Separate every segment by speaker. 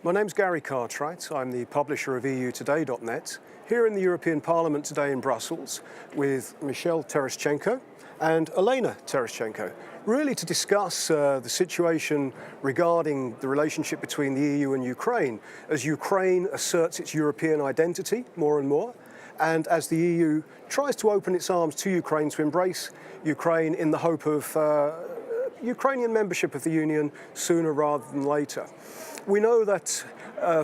Speaker 1: My name's Gary Cartwright. I'm the publisher of EUtoday.net, here in the European Parliament today in Brussels with Michel Terestchenko and Olena Terestchenko, really to discuss the situation regarding the relationship between the EU and Ukraine as Ukraine asserts its European identity more and more, and as the EU tries to open its arms to Ukraine to embrace Ukraine in the hope of Ukrainian membership of the Union sooner rather than later. We know that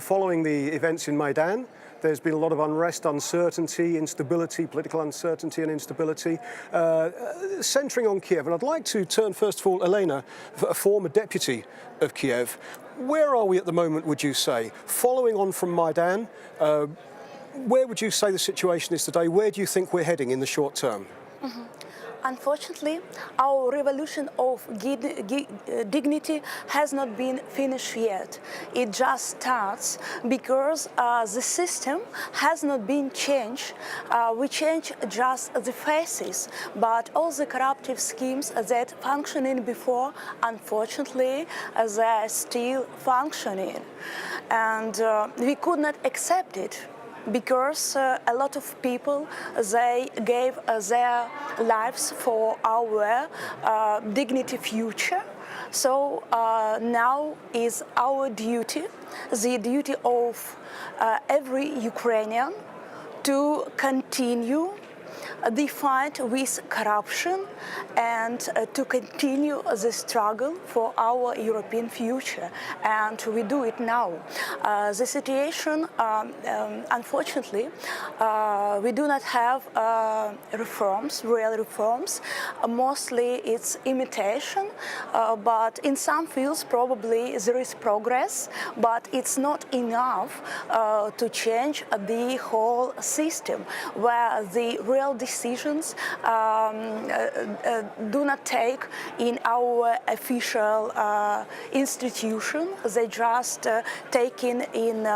Speaker 1: following the events in Maidan, there's been a lot of unrest, uncertainty, instability, political uncertainty and instability, centering on Kiev. And I'd like to turn first of all, Olena, a former deputy of Kiev. Where are we at the moment, would you say? Following on from Maidan, where would you say the situation is today? Where do you think we're heading in the short term?
Speaker 2: Unfortunately, our revolution of dignity has not been finished yet. It just starts because the system has not been changed. We change just the faces, but all the corruptive schemes that functioning before, unfortunately, they are still functioning. And we could not accept it, because a lot of people, they gave their lives for our dignity future. So now is our duty, the duty of every Ukrainian, to continue the fight with corruption and to continue the struggle for our European future. And we do it now. The situation, unfortunately, we do not have reforms, real reforms. Mostly it's imitation, but in some fields probably there is progress, but it's not enough to change the whole system, where the real decisions do not take in our official institution. They just taken in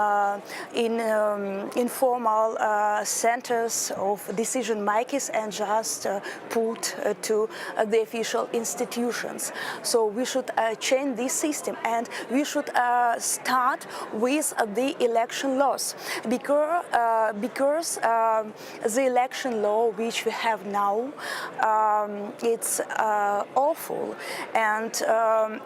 Speaker 2: informal centers of decision makers and just put to the official institutions. So we should change this system, and we should start with the election laws, because the election law which we have now, it's awful, and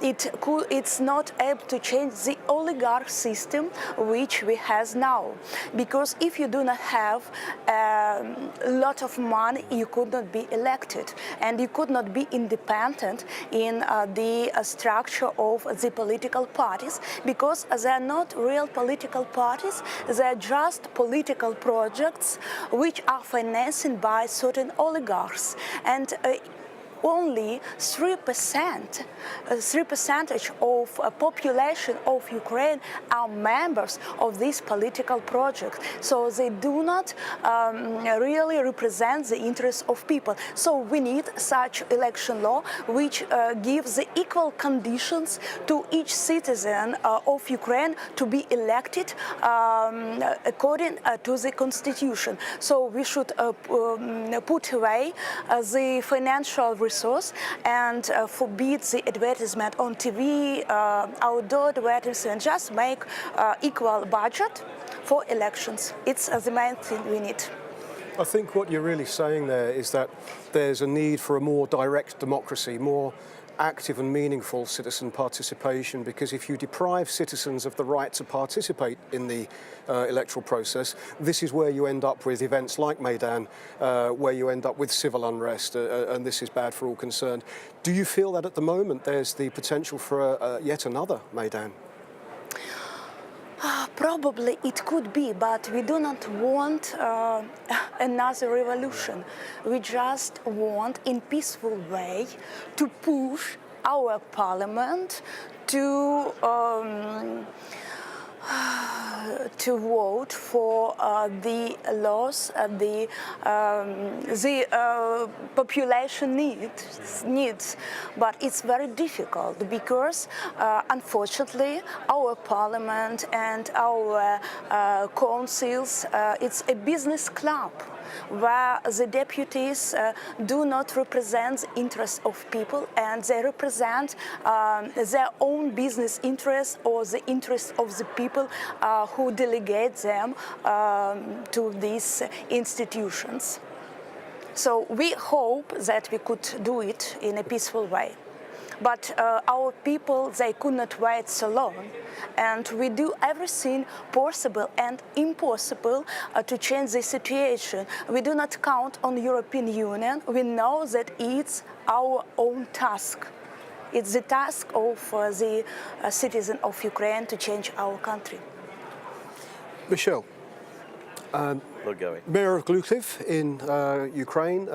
Speaker 2: it's not able to change the oligarch system which we have now. Because if you do not have a lot of money, you could not be elected, and you could not be independent in the structure of the political parties, because they are not real political parties. They are just political projects which are financed by certain oligarchs, and only 3% of population of Ukraine are members of this political project. So they do not really represent the interests of people. So we need such election law which gives the equal conditions to each citizen of Ukraine to be elected according to the constitution. So we should put away the financial resource and forbid the advertisement on TV, outdoor advertisement, just make equal budget for elections. It's the main thing we need.
Speaker 1: I think what you're really saying there is that there's a need for a more direct democracy, more active and meaningful citizen participation, because if you deprive citizens of the right to participate in the electoral process, this is where you end up with events like Maidan, where you end up with civil unrest, and this is bad for all concerned. Do you feel that at the moment there's the potential for yet another Maidan?
Speaker 2: Probably it could be, but we do not want another revolution. We just want, in peaceful way, to push our parliament to vote for the laws the population needs. But it's very difficult because, unfortunately, our parliament and our councils, it's a business club. where the deputies do not represent the interests of people, and they represent their own business interests or the interests of the people who delegate them to these institutions. So we hope that we could do it in a peaceful way. But our people, they could not wait so long, and we do everything possible and impossible to change the situation. We do not count on the European Union. We know that it's our own task. It's the task of the citizen of Ukraine to change our country.
Speaker 1: Michel, Mayor of Glukhiv in Ukraine.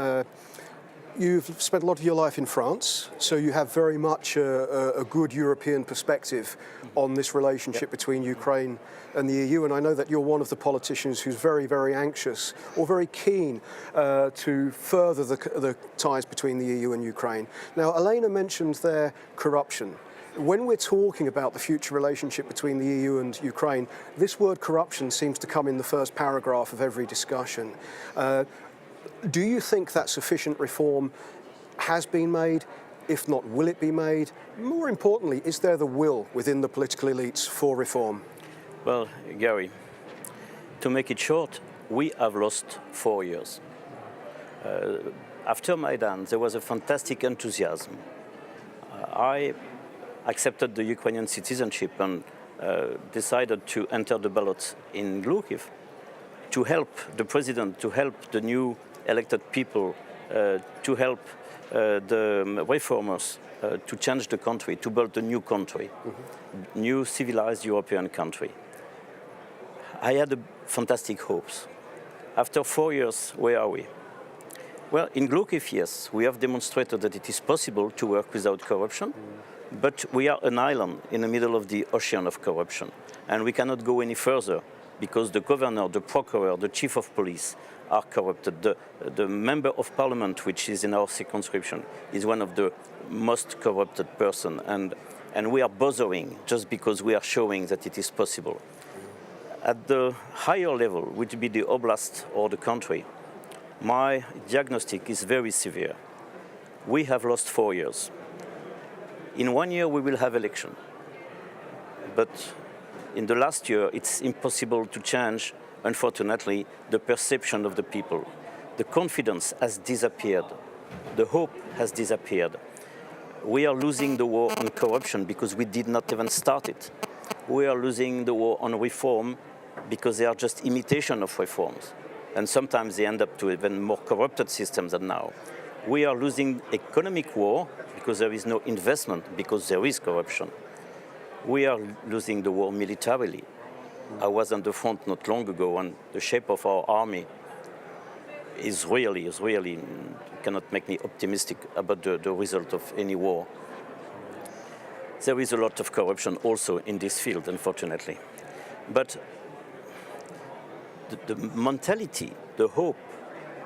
Speaker 1: You've spent a lot of your life in France, so you have very much a good European perspective on this relationship between Ukraine and the EU, and I know that you're one of the politicians who's very, very anxious or very keen to further the ties between the EU and Ukraine. Now, Olena mentioned there corruption. When we're talking about the future relationship between the EU and Ukraine, this word corruption seems to come in the first paragraph of every discussion. Do you think that sufficient reform has been made? If not, will it be made? More importantly, is there the will within the political elites for reform?
Speaker 3: Well, Gary, to make it short, we have lost 4 years. After Maidan, there was a fantastic enthusiasm. I accepted the Ukrainian citizenship and decided to enter the ballot in Glukhiv to help the president, to help the new elected people, to help the reformers to change the country, to build a new country, new civilized European country. I had fantastic hopes. After 4 years, where are we? Well, in Glukhiv, yes, we have demonstrated that it is possible to work without corruption, but we are an island in the middle of the ocean of corruption, and we cannot go any further because the governor, the procurer, the chief of police are corrupted. The member of parliament, which is in our circumscription, is one of the most corrupted person, and we are bothering just because we are showing that it is possible. At the higher level, which would be the oblast or the country, my diagnostic is very severe. We have lost 4 years. In 1 year, we will have election. But in the last year, it's impossible to change, unfortunately, the perception of the people. The confidence has disappeared. The hope has disappeared. We are losing the war on corruption because we did not even start it. We are losing the war on reform because they are just imitation of reforms. And sometimes they end up to even more corrupted systems than now. We are losing economic war because there is no investment, because there is corruption. We are losing the war militarily. I was on the front not long ago, and the shape of our army is really cannot make me optimistic about the result of any war. There is a lot of corruption also in this field, unfortunately. But the mentality, the hope,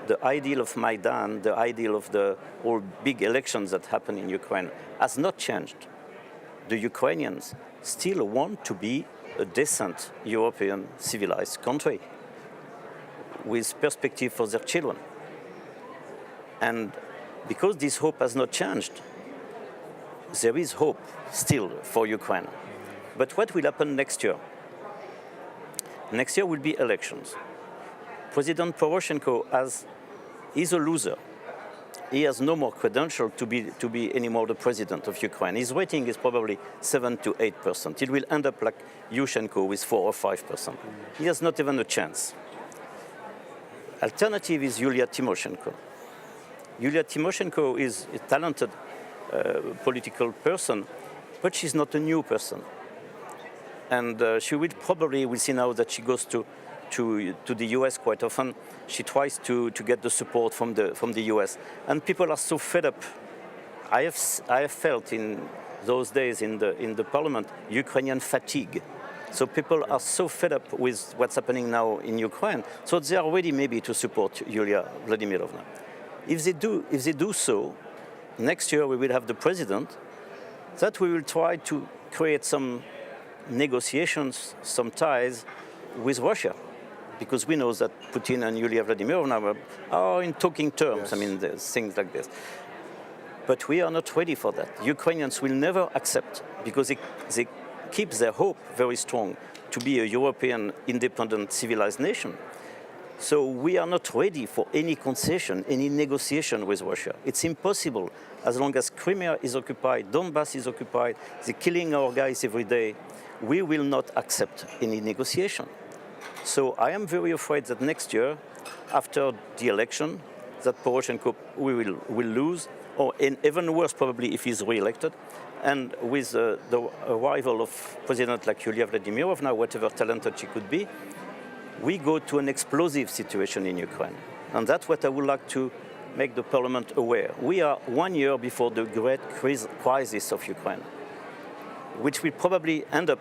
Speaker 3: the ideal of Maidan, the ideal of the all big elections that happen in Ukraine has not changed. The Ukrainians still want to be a decent European civilized country with perspective for their children. And because this hope has not changed, there is hope still for Ukraine. But what will happen next year? Next year will be elections. President Terestchenko is a loser. He has no more credential to be anymore the president of Ukraine. His rating is probably 7 to 8%. It will end up like Yushchenko with 4 or 5%. He has not even a chance. Alternative is Yulia Tymoshenko. Yulia Tymoshenko is a talented political person, but she's not a new person. And she will probably, we see now that she goes to the US quite often. She tries to get the support from the US. And people are so fed up. I have felt in those days in the parliament, Ukrainian fatigue. So people are so fed up with what's happening now in Ukraine. So they are ready maybe to support Yulia Vladimirovna. If they do so, next year we will have the president, that we will try to create some negotiations, some ties with Russia. because we know that Putin and Yulia Vladimirovna are in talking terms.
Speaker 1: Yes.
Speaker 3: I mean, there's things like this. But we are not ready for that. Ukrainians will never accept, because they keep their hope very strong to be a European independent civilized nation. So we are not ready for any concession, any negotiation with Russia. It's impossible as long as Crimea is occupied, Donbass is occupied, they're killing our guys every day. We will not accept any negotiation. So I am very afraid that next year, after the election, that Terestchenko will lose, or even worse probably if he's re-elected. And with the arrival of President like Yulia Vladimirovna, whatever talented she could be, we go to an explosive situation in Ukraine. And that's what I would like to make the parliament aware. We are 1 year before the great crisis of Ukraine, which will probably end up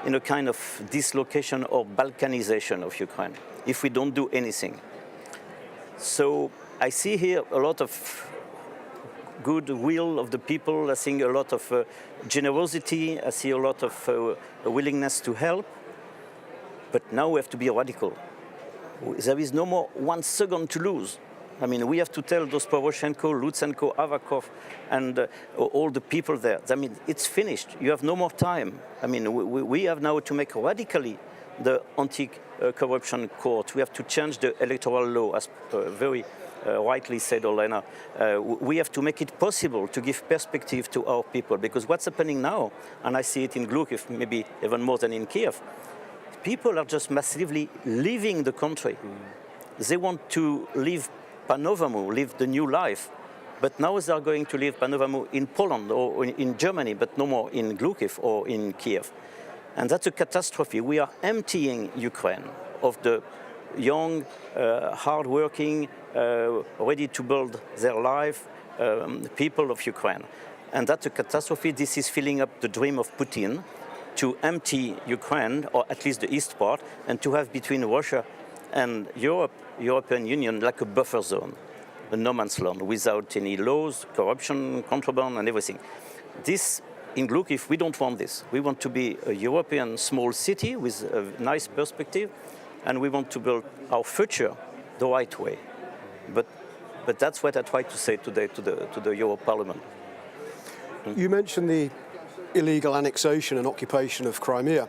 Speaker 3: in a kind of dislocation or Balkanization of Ukraine if we don't do anything. So I see here a lot of goodwill of the people. I see a lot of generosity. I see a lot of willingness to help. But now we have to be radical. There is no more 1 second to lose. I mean, we have to tell those Poroshenko, Lutsenko, Avakov, and all the people there. I mean, it's finished. You have no more time. I mean, we have now to make radically the anti-corruption court. We have to change the electoral law, as very rightly said Olena. We have to make it possible to give perspective to our people, because what's happening now, and I see it in Glukhiv, maybe even more than in Kiev, people are just massively leaving the country. They want to leave Panovamu, live the new life. But now they are going to live Panovamu in Poland or in Germany, but no more in Glukhiv or in Kiev. And that's a catastrophe. We are emptying Ukraine of the young, hard-working, ready to build their life people of Ukraine. And that's a catastrophe. This is filling up the dream of Putin to empty Ukraine, or at least the east part, and to have between Russia and European Union like a buffer zone, a no man's land, without any laws, corruption, contraband, and everything. This, in Glukhiv, we don't want this. We want to be a European small city with a nice perspective, and we want to build our future the right way. But that's what I try to say today to the Euro Parliament.
Speaker 1: You mentioned the illegal annexation and occupation of Crimea.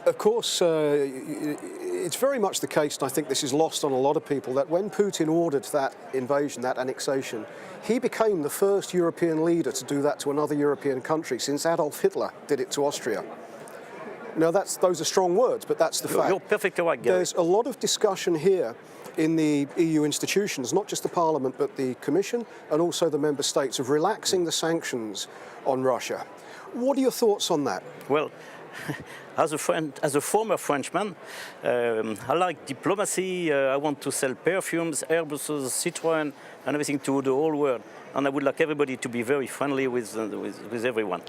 Speaker 1: Of course, it's very much the case, and I think this is lost on a lot of people, that when Putin ordered that invasion, that annexation, he became the first European leader to do that to another European country since Adolf Hitler did it to Austria. Now, those are strong words, but that's the fact.
Speaker 3: You're perfectly right, Gary.
Speaker 1: There's a lot of discussion here in the EU institutions, not just the Parliament, but the Commission and also the Member States, of relaxing the sanctions on Russia. What are your thoughts on that?
Speaker 3: Well, as a former Frenchman, I like diplomacy. I want to sell perfumes, Airbuses, Citroën, and everything to the whole world. And I would like everybody to be very friendly with everyone.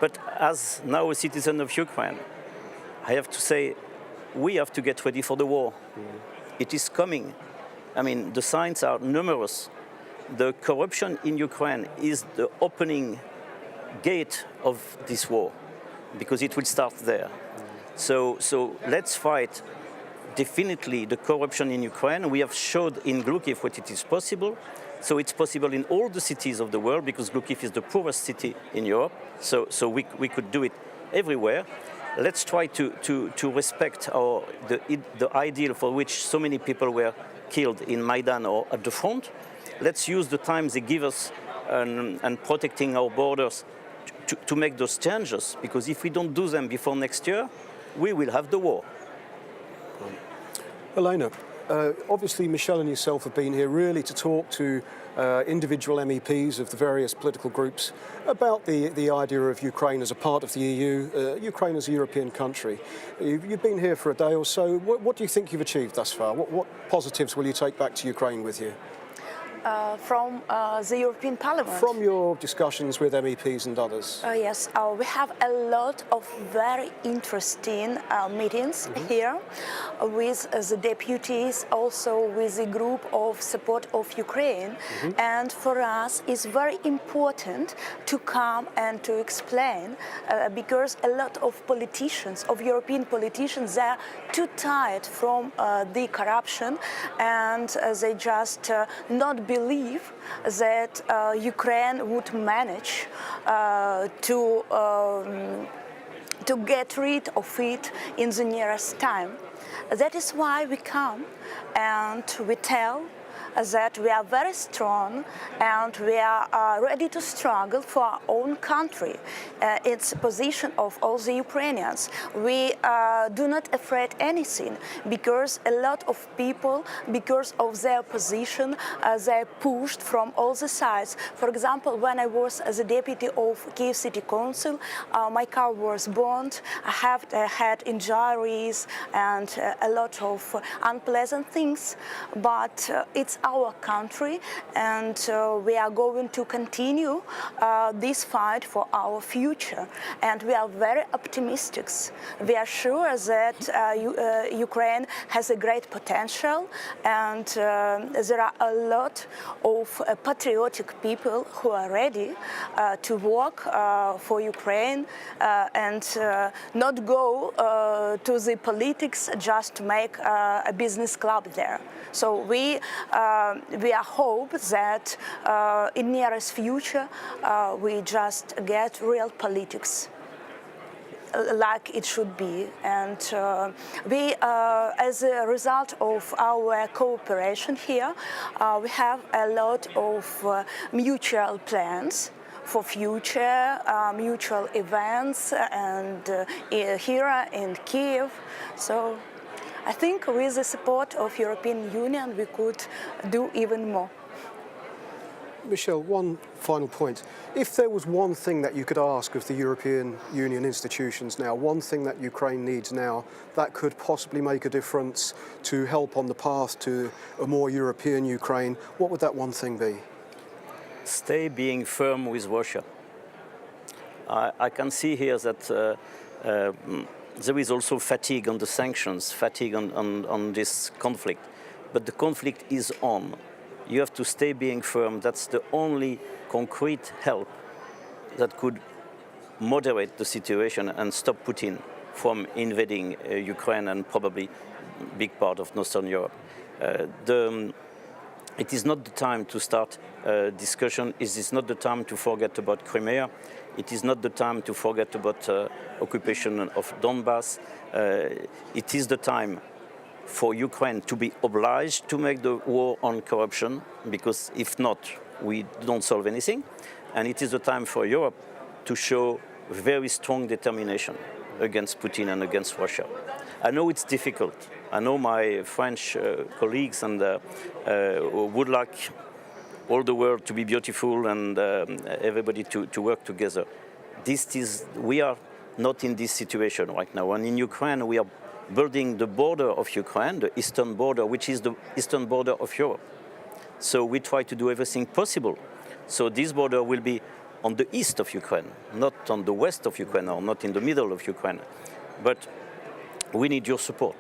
Speaker 3: But as now a citizen of Ukraine, I have to say, we have to get ready for the war. It is coming. I mean, the signs are numerous. The corruption in Ukraine is the opening gate of this war, because it will start there. So let's fight definitely the corruption in Ukraine. We have showed in Glukhiv what it is possible. So it's possible in all the cities of the world, because Glukhiv is the poorest city in Europe. So we could do it everywhere. Let's try to respect the ideal for which so many people were killed in Maidan or at the front. Let's use the time they give us and protecting our borders to make those changes, because if we don't do them before next year, we will have the war.
Speaker 1: Olena, obviously Michel and yourself have been here really to talk to individual MEPs of the various political groups about the idea of Ukraine as a part of the EU, Ukraine as a European country. You've been here for a day or so. What do you think you've achieved thus far? What positives will you take back to Ukraine with you?
Speaker 2: from the European Parliament.
Speaker 1: From your discussions with MEPs and others?
Speaker 2: Yes, we have a lot of very interesting meetings here with the deputies, also with the group of support of Ukraine. And for us, it's very important to come and to explain because a lot of politicians, of European politicians, they are too tired from the corruption and they just not believe that Ukraine would manage to get rid of it in the nearest time. That is why we come and we tell that we are very strong and we are ready to struggle for our own country. It's the position of all the Ukrainians. We do not afraid anything because a lot of people, because of their position, they're pushed from all the sides. For example, when I was the deputy of Kyiv City Council, my car was burned. I have had injuries and a lot of unpleasant things, but it's our country and we are going to continue this fight for our future, and we are very optimistic. We are sure that Ukraine has a great potential, and there are a lot of patriotic people who are ready to work for Ukraine and not go to the politics just to make a business club there. So we hope that in nearest future we just get real politics like it should be, and we, as a result of our cooperation here, we have a lot of mutual plans for future mutual events and here in Kyiv. So I think with the support of European Union we could do even more.
Speaker 1: Michel, one final point. If there was one thing that you could ask of the European Union institutions now, one thing that Ukraine needs now that could possibly make a difference to help on the path to a more European Ukraine, what would that one thing be?
Speaker 3: Stay being firm with Russia. I can see here that there is also fatigue on the sanctions, fatigue on this conflict. But the conflict is on. You have to stay being firm. That's the only concrete help that could moderate the situation and stop Putin from invading Ukraine and probably a big part of Northern Europe. It is not the time to start discussion. It is not the time to forget about Crimea. It is not the time to forget about occupation of Donbass. It is the time for Ukraine to be obliged to make the war on corruption, because if not, we don't solve anything. And it is the time for Europe to show very strong determination against Putin and against Russia. I know it's difficult. I know my French colleagues and would like all the world to be beautiful and everybody to work together. We are not in this situation right now. And in Ukraine, we are building the border of Ukraine, the eastern border, which is the eastern border of Europe. So we try to do everything possible. So this border will be on the east of Ukraine, not on the west of Ukraine or not in the middle of Ukraine. But we need your support.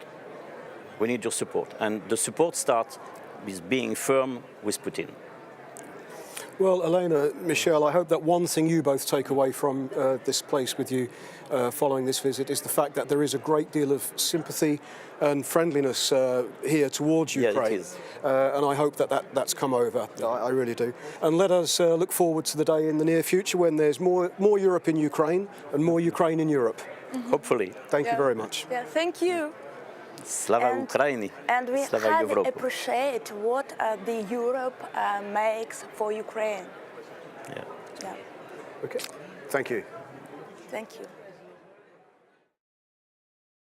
Speaker 3: We need your support. And the support starts with being firm with Putin.
Speaker 1: Well, Olena, Michel, I hope that one thing you both take away from this place with you following this visit is the fact that there is a great deal of sympathy and friendliness here towards Ukraine.
Speaker 3: Yeah, it is.
Speaker 1: And I hope that that's come over. I really do. And let us look forward to the day in the near future when there's more Europe in Ukraine and more Ukraine in Europe.
Speaker 3: Mm-hmm. Hopefully.
Speaker 1: Thank you very much.
Speaker 2: Yeah, thank you.
Speaker 3: Slava Ukraini.
Speaker 2: And we
Speaker 3: Slava
Speaker 2: highly
Speaker 3: Europe.
Speaker 2: appreciate what the Europe makes for Ukraine.
Speaker 3: Yeah.
Speaker 2: Yeah.
Speaker 1: Okay. Thank you.
Speaker 2: Thank you.